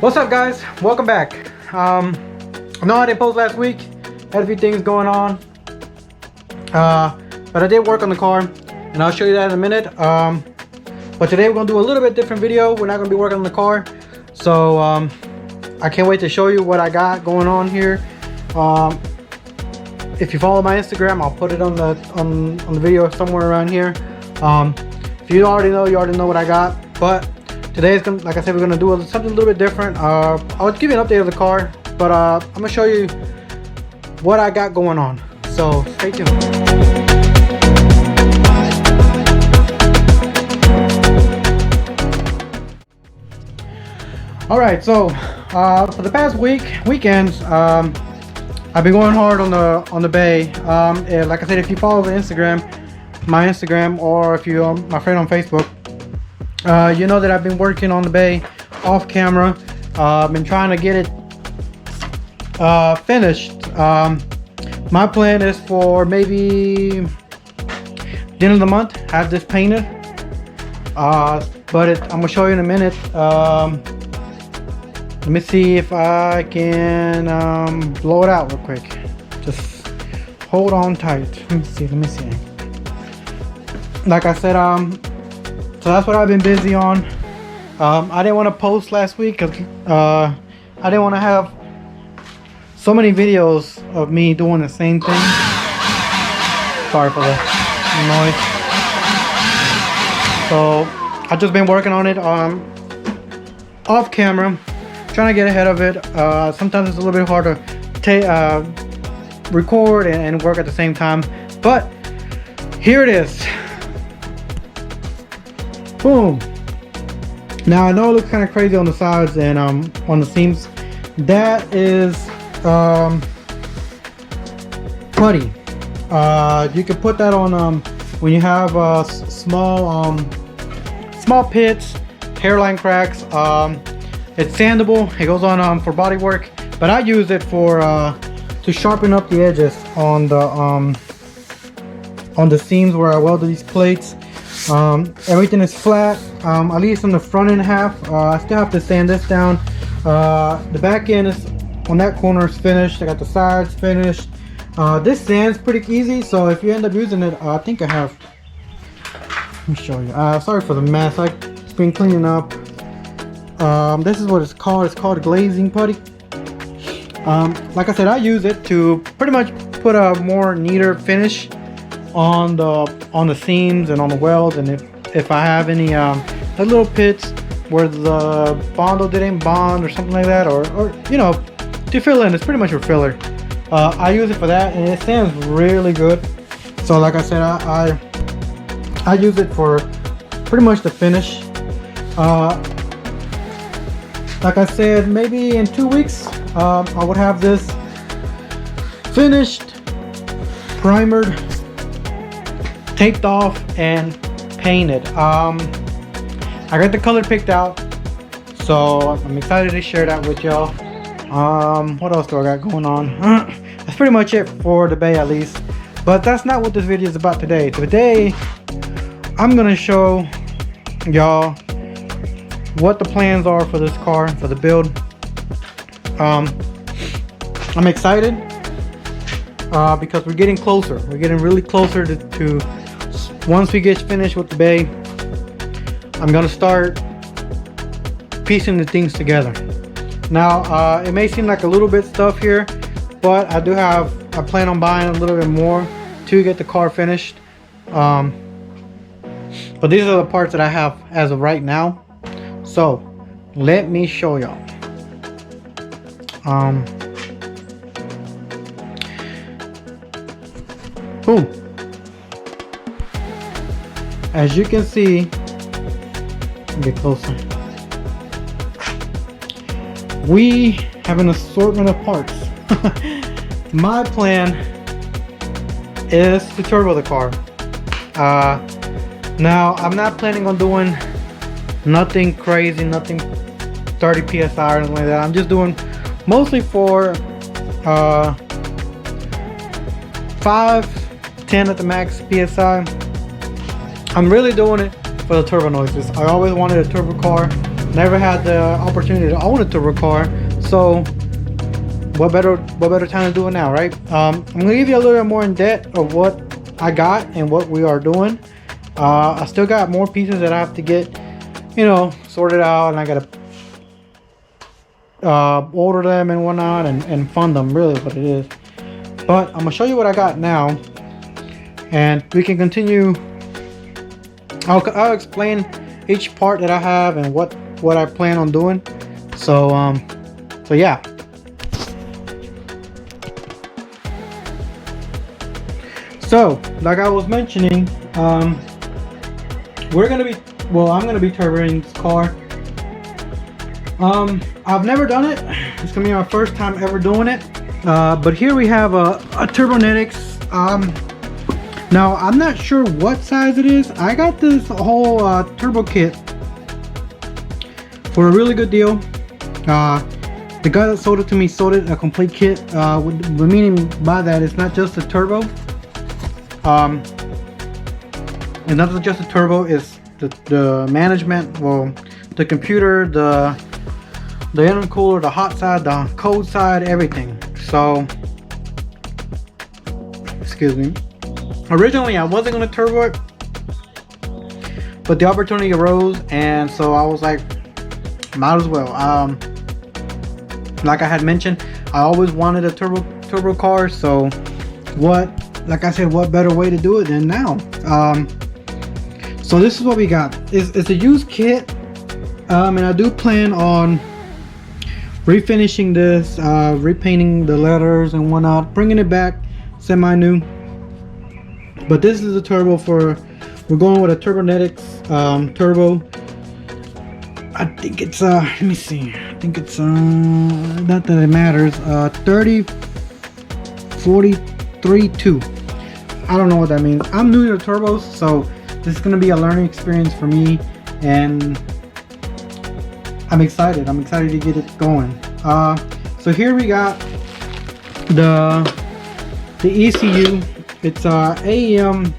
What's up, guys? Welcome back. I know I didn't post last week. Had a few things going on, but I did work on the car, and I'll show you that in a minute. But today we're gonna do a little bit different video. We're not gonna be working on the car, so I can't wait to show you what I got going on here. If you follow my Instagram, I'll put it on the video somewhere around here. If you already know what I got. But today is gonna, like I said, we're gonna do something a little bit different. I'll give you an update of the car, but I'm gonna show you what I got going on. So stay tuned. All right, so for the past weekends, I've been going hard on the bay. And like I said, if you follow my Instagram, or if you're my friend on Facebook, you know that I've been working on the bay off camera. I've been trying to get it finished. My plan is for maybe the end of the month, have this painted. But I'm gonna show you in a minute. Let me see if I can blow it out real quick. Just hold on tight. Let me see. Like I said, so that's what I've been busy on. I didn't want to post last week because I didn't want to have so many videos of me doing the same thing. Sorry for the noise. So I've just been working on it off camera, trying to get ahead of it. Sometimes it's a little bit hard to record and work at the same time, but here it is. Boom. Now I know it looks kind of crazy on the sides and on the seams. That is putty. You can put that on when you have small pits, hairline cracks. It's sandable. It goes on for body work, but I use it for to sharpen up the edges on the seams where I welded these plates. Everything is flat, at least on the front end half. I still have to sand this down. The back end is on that corner is finished. I got the sides finished. This sand's pretty easy, so if you end up using it, I think I have. Let me show you. Sorry for the mess. I've been cleaning up. This is what it's called. It's called glazing putty. Like I said, I use it to pretty much put a more neater finish on the seams and on the welds, and if I have any little pits where the Bondo didn't bond or something like that, or you know, to fill in. It's pretty much a filler. I use it for that, and it stands really good. So like I said, I use it for pretty much the finish. Like I said, maybe in 2 weeks I would have this finished, primered, taped off, and painted. I got the color picked out, so I'm excited to share that with y'all. What else do I got going on? That's pretty much it for the bay, at least. But that's not what this video is about today. Today I'm gonna show y'all what the plans are for this car, for the build. I'm excited because we're getting closer. We're getting really closer to once we get finished with the bay, I'm gonna start piecing the things together. Now, it may seem like a little bit stuff here, but I plan on buying a little bit more to get the car finished. But these are the parts that I have as of right now. So let me show y'all. Boom. As you can see, get closer. We have an assortment of parts. My plan is to turbo the car. Now I'm not planning on doing nothing crazy, nothing 30 psi or anything like that. I'm just doing mostly for 5, 10 at the max psi. I'm really doing it for the turbo noises. I always wanted a turbo car. Never had the opportunity to own a turbo car, so what better time to do it now, right? I'm gonna give you a little bit more in depth of what I got and what we are doing. I still got more pieces that I have to get, sorted out, and I gotta order them and whatnot, and fund them, really what it is. But I'm gonna show you what I got now, and we can continue. I'll explain each part that I have and what I plan on doing. So yeah. So like I was mentioning, I'm gonna be turboing this car. I've never done it. It's gonna be my first time ever doing it. But here we have a Turbonetics. Now I'm not sure what size it is. I got this whole turbo kit for a really good deal. The guy that sold it to me sold it a complete kit. What meaning by that, it's not just a turbo. It's not just a turbo. It's the management. Well, the computer, the intercooler, the hot side, the cold side, everything. So, excuse me. Originally, I wasn't gonna turbo it, but the opportunity arose, and so I was like, might as well. Like I had mentioned, I always wanted a turbo car. So, like I said, what better way to do it than now? So this is what we got. It's a used kit, and I do plan on refinishing this, repainting the letters and whatnot, bringing it back semi-new. But this is a turbo we're going with a Turbonetics turbo. I think it's let me see. I think it's not that it matters. 3043-2. I don't know what that means. I'm new to turbos, so this is gonna be a learning experience for me, and I'm excited. I'm excited to get it going. So here we got the ECU. It's AEM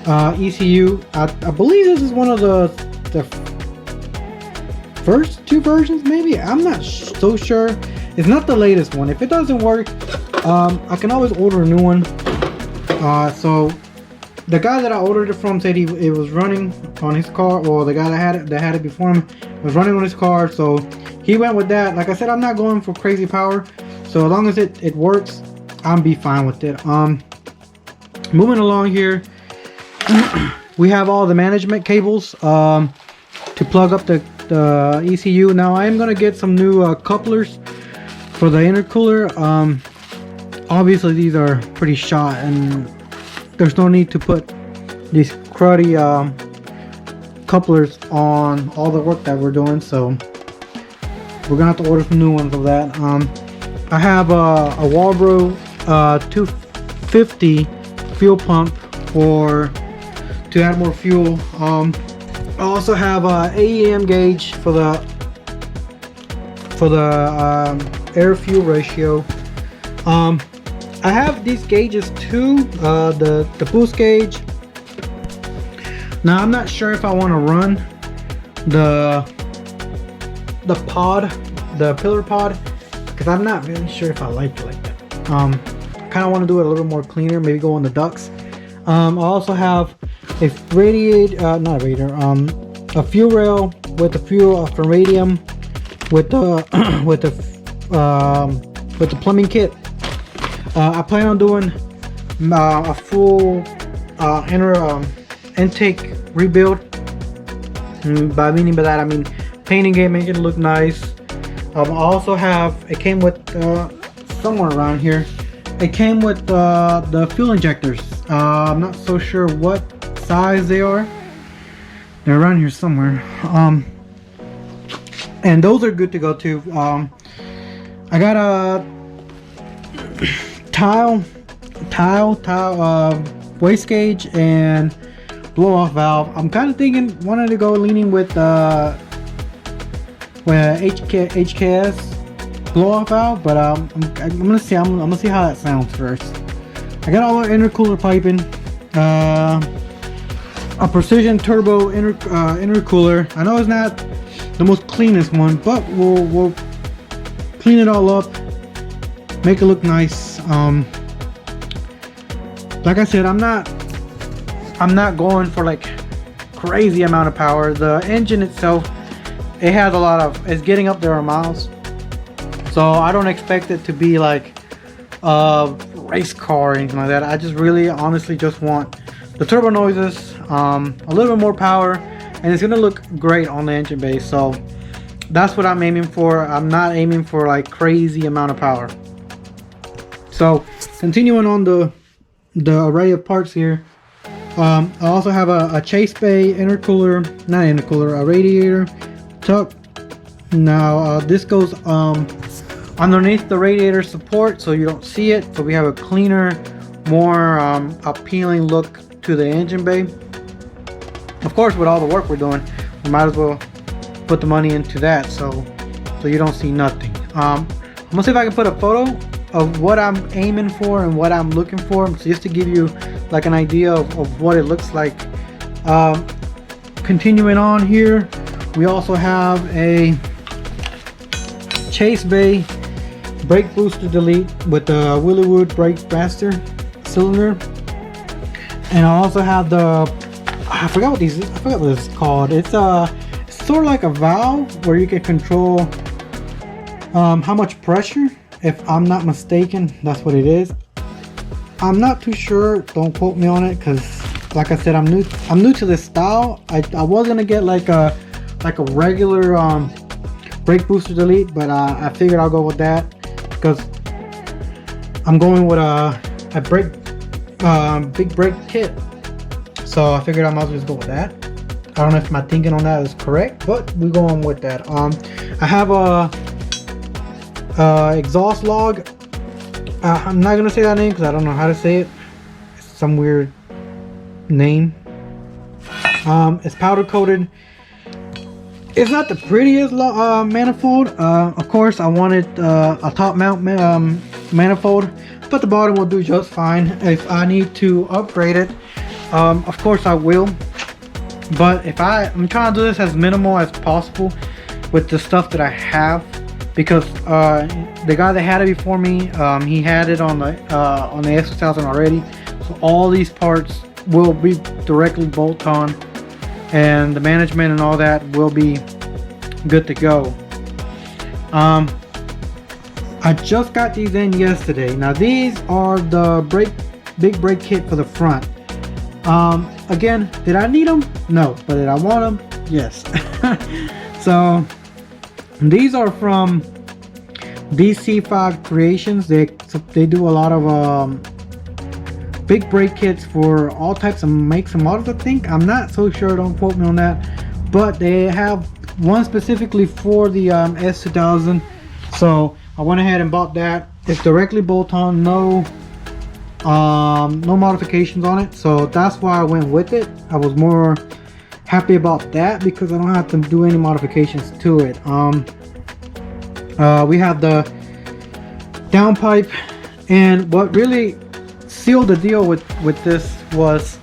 ECU. I believe this is one of the first two versions, maybe. I'm not so sure. It's not the latest one. If it doesn't work, I can always order a new one. So the guy that I ordered it from said it was running on his car, or the guy that had it before him was running on his car, so he went with that. Like I said, I'm not going for crazy power, so as long as it works, I'll be fine with it. Moving along here, we have all the management cables to plug up the ECU. Now I am gonna get some new couplers for the intercooler. Obviously these are pretty shot, and there's no need to put these cruddy couplers on all the work that we're doing, so we're gonna have to order some new ones of that. I have a Walbro 250 fuel pump to add more fuel. I also have a AEM gauge for the air fuel ratio. I have these gauges too, the boost gauge. Now I'm not sure if I want to run the pod, the pillar pod, because I'm not really sure if I like it like that. Kind of want to do it a little more cleaner, maybe go on the ducts. I also have a a fuel rail with the fuel from radium with the with the plumbing kit. I plan on doing a full intake rebuild. By that I mean painting it, making it look nice. I also have, it came with somewhere around here, it came with the fuel injectors. I'm not so sure what size they are. They're around here somewhere. And those are good to go too. I got a tile waste gauge and blow off valve. I'm kind of wanting to go leaning with HKS blow off valve, but I'm gonna see. I'm gonna see how that sounds first. I got all our intercooler piping, a precision turbo intercooler. I know it's not the most cleanest one, but we'll clean it all up, make it look nice. Like I said, I'm not going for like crazy amount of power. The engine itself, it has a lot of, it's getting up there in miles, so I don't expect it to be like a race car or anything like that. I just really honestly just want the turbo noises, a little bit more power, and it's gonna look great on the engine base. So that's what I'm aiming for. I'm not aiming for like crazy amount of power. So continuing on the array of parts here, I also have a chase bay intercooler, not intercooler, a radiator tuck. Now this goes underneath the radiator support, so you don't see it. So we have a cleaner, more appealing look to the engine bay. Of course, with all the work we're doing, we might as well put the money into that, so you don't see nothing. I'm gonna see if I can put a photo of what I'm aiming for and what I'm looking for, just to give you like an idea of what it looks like. Continuing on here, we also have a chase bay brake booster delete with the Willywood brake master cylinder, and I also have the, I forgot what this is called. It's sort of like a valve where you can control how much pressure. If I'm not mistaken, that's what it is. I'm not too sure, don't quote me on it, because like I said, I'm new to this style. I was gonna get like a regular brake booster delete, but I figured I'll go with that because I'm going with a big brake kit. So I figured I might as well just go with that. I don't know if my thinking on that is correct, but we're going with that. I have a exhaust log. I'm not gonna say that name because I don't know how to say it. It's some weird name. It's powder coated. It's not the prettiest manifold. Of course, I wanted a top mount manifold, but the bottom will do just fine. If I need to upgrade it, of course I will. But if I'm trying to do this as minimal as possible with the stuff that I have, because the guy that had it before me, he had it on the S2000 already. So all these parts will be directly bolt on, and the management and all that will be good to go. I just got these in yesterday. Now these are the big brake kit for the front. Again, did I need them? No. But did I want them? Yes. So these are from DC5 Creations. They do a lot of big brake kits for all types of makes and models, I think. I'm not so sure, don't quote me on that, but they have one specifically for the S2000, so I went ahead and bought that. It's directly bolt on, no modifications on it, so that's why I went with it. I was more happy about that because I don't have to do any modifications to it. We have the downpipe, and what really sealed the deal with this was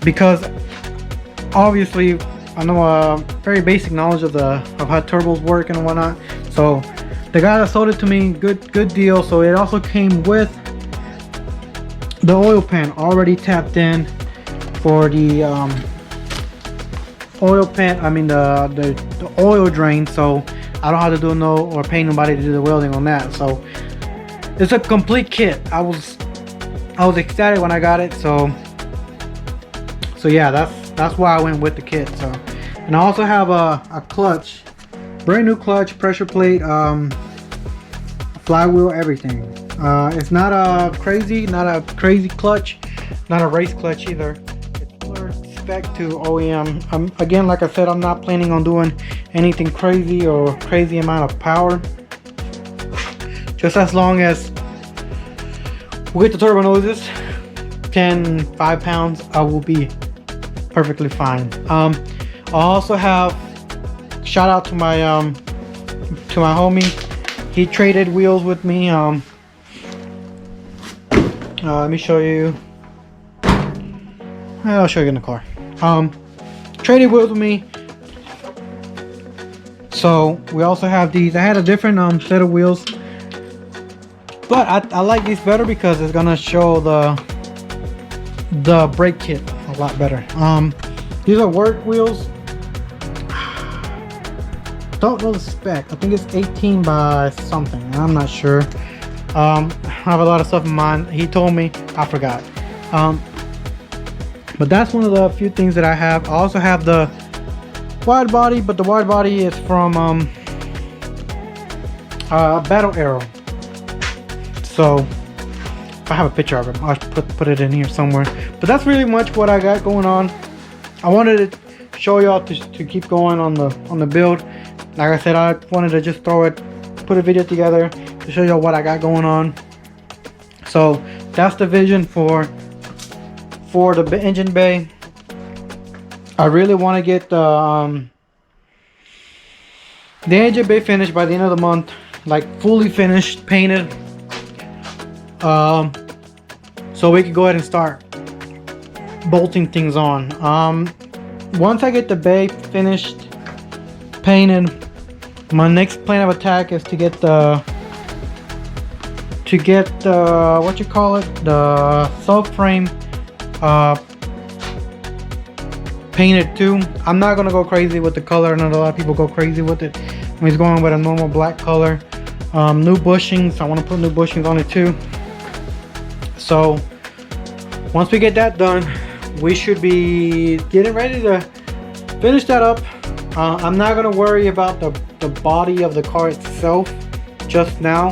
because obviously I know a very basic knowledge of how turbos work and whatnot. So the guy that sold it to me, good deal. So it also came with the oil pan already tapped in for the oil pan. I mean the oil drain. So I don't have to do or pay nobody to do the welding on that. So it's a complete kit. I was ecstatic when I got it. So yeah, that's why I went with the kit. So, and I also have a clutch, brand new clutch, pressure plate, flywheel, everything. It's not a crazy clutch, not a race clutch either. It's similar spec to OEM. Again, like I said, I'm not planning on doing anything crazy or crazy amount of power. Just as long as we get the turbo noises, 5 pounds, I will be perfectly fine. I also have, shout out to my homie. He traded wheels with me. Let me show you. I'll show you in the car. Traded wheels with me. So we also have these. I had a different set of wheels, but I like these better because it's gonna show the brake kit a lot better. These are work wheels. Don't know the spec. I think it's 18 by something. I'm not sure. I have a lot of stuff in mind. He told me, I forgot. But that's one of the few things that I have. I also have the wide body, but the wide body is from Battle Arrow. So I have a picture of it. I'll put it in here somewhere. But that's really much what I got going on. I wanted to show y'all to keep going on the build. Like I said, I wanted to just put a video together to show y'all what I got going on. So that's the vision for the engine bay. I really want to get the engine bay finished by the end of the month, like fully finished, painted, so we can go ahead and start bolting things on. Once I get the bay finished, painted, my next plan of attack is to get the what you call it, the subframe painted too. I'm not gonna go crazy with the color. I know a lot of people go crazy with it when he's going with a normal black color. New bushings, I want to put new bushings on it too. So once we get that done, we should be getting ready to finish that up. I'm not gonna worry about the body of the car itself just now,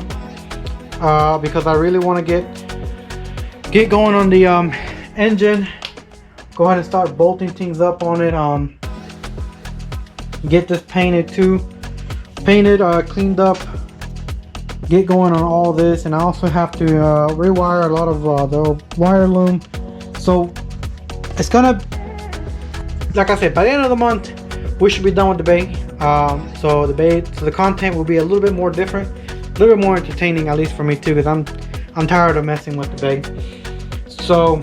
because I really want to get going on the engine. Go ahead and start bolting things up on it. Get this painted too, cleaned up, get going on all this. And I also have to rewire a lot of the wire loom. So it's gonna, like I said, by the end of the month we should be done with the bay. So the content will be a little bit more different, a little bit more entertaining, at least for me too, because I'm tired of messing with the bay. So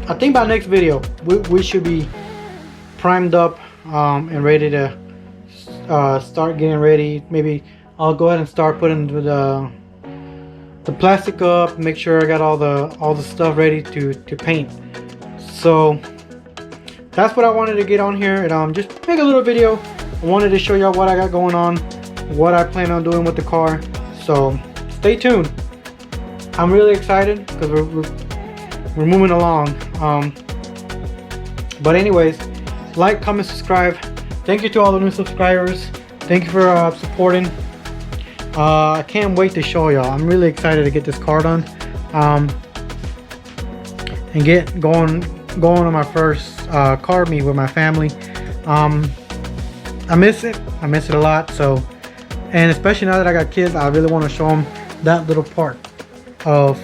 I think by next video we should be primed up and ready to start getting ready. Maybe I'll go ahead and start putting the plastic up, make sure I got all the stuff ready to paint. So that's what I wanted to get on here and just make a little video. I wanted to show y'all what I got going on, what I plan on doing with the car. So stay tuned. I'm really excited because we're moving along. But anyways, like, comment, subscribe. Thank you to all the new subscribers. Thank you for supporting. I can't wait to show y'all. I'm really excited to get this car done and get going on my first car meet with my family. I miss it a lot. So, and especially now that I got kids, I really want to show them that little part of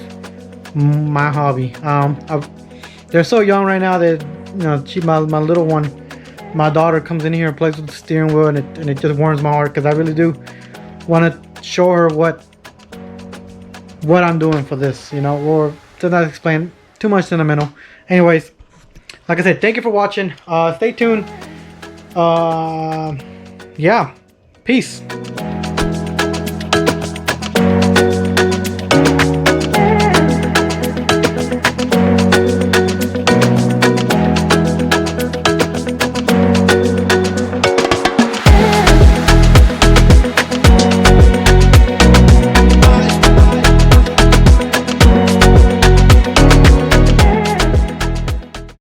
my hobby. They're so young right now that, you know, my little one, my daughter, comes in here and plays with the steering wheel, and it just warms my heart, because I really do want to show her what I'm doing for this, you know, or to not explain too much sentimental. Anyways, like I said, thank you for watching. Stay tuned. Yeah, peace.